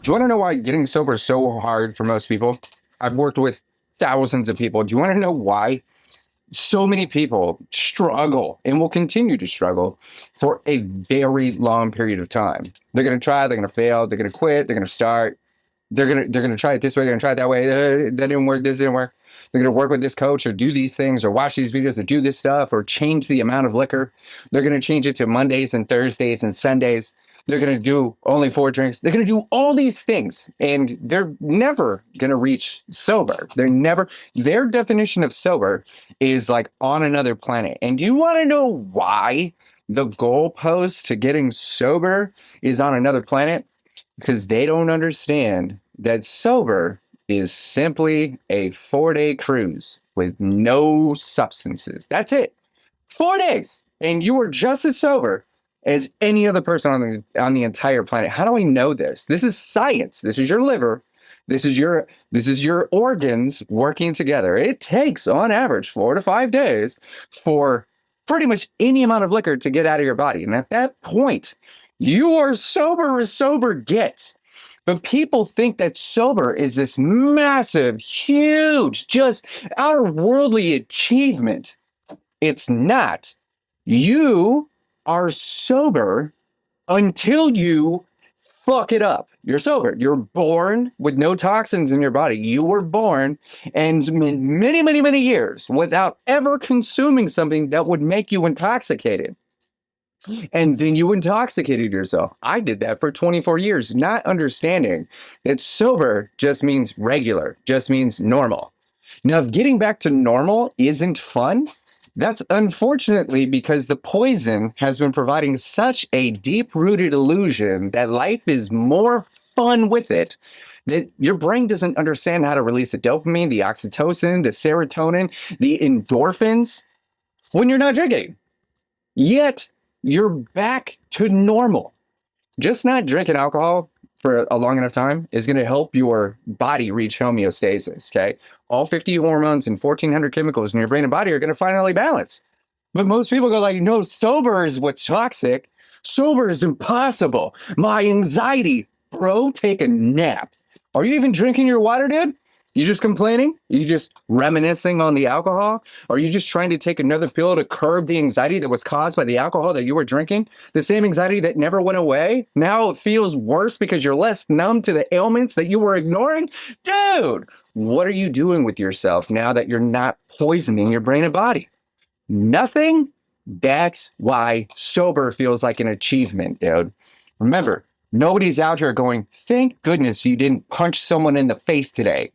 Do you want to know why getting sober is so hard for most people? I've worked with thousands of people. Do you want to know why so many people struggle and will continue to struggle for a very long period of time? They're going to try, they're going to fail, they're going to quit, they're going to start. They're gonna try it this way. They're gonna try it that way. That didn't work. This didn't work. They're gonna work with this coach or do these things or watch these videos or do this stuff or change the amount of liquor. They're gonna change it to Mondays and Thursdays and Sundays. They're gonna do only 4 drinks. They're gonna do all these things, and they're never gonna reach sober. They're never. Their definition of sober is like on another planet. And do you want to know why the goalpost to getting sober is on another planet? Because they don't understand that sober is simply a 4-day cruise with no substances. That's it. 4 days. And you are just as sober as any other person on the entire planet. How do we know this? This is science. This is your liver. This is your organs working together. It takes on average 4 to 5 days for pretty much any amount of liquor to get out of your body. And at that point, you are sober as sober gets. But people think that sober is this massive, huge, just outer-worldly achievement. It's not. You are sober until you fuck it up. You're sober. You're born with no toxins in your body. You were born and many, many, many years without ever consuming something that would make you intoxicated. And then you intoxicated yourself. I did that for 24 years, not understanding that sober just means regular, just means normal. Now, if getting back to normal isn't fun, that's unfortunately because the poison has been providing such a deep-rooted illusion that life is more fun with it, that your brain doesn't understand how to release the dopamine, the oxytocin, the serotonin, the endorphins when you're not drinking. Yet, you're back to normal. Just not drinking alcohol for a long enough time is going to help your body reach homeostasis, okay? All 50 hormones and 1,400 chemicals in your brain and body are going to finally balance. But most people go like, no, sober is what's toxic. Sober is impossible. My anxiety. Bro, take a nap. Are you even drinking your water, dude? You just complaining? You just reminiscing on the alcohol? Or are you just trying to take another pill to curb the anxiety that was caused by the alcohol that you were drinking? The same anxiety that never went away? Now it feels worse because you're less numb to the ailments that you were ignoring? Dude, what are you doing with yourself now that you're not poisoning your brain and body? Nothing? That's why sober feels like an achievement, dude. Remember, nobody's out here going, thank goodness you didn't punch someone in the face today.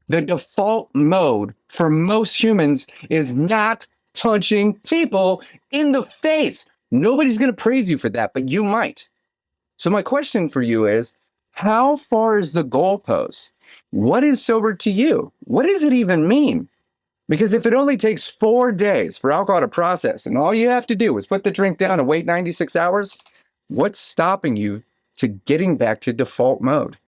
The default mode for most humans is not punching people in the face. Nobody's going to praise you for that, but you might. So my question for you is, how far is the goalpost? What is sober to you? What does it even mean? Because if it only takes 4 days for alcohol to process and all you have to do is put the drink down and wait 96 hours, what's stopping you to getting back to default mode?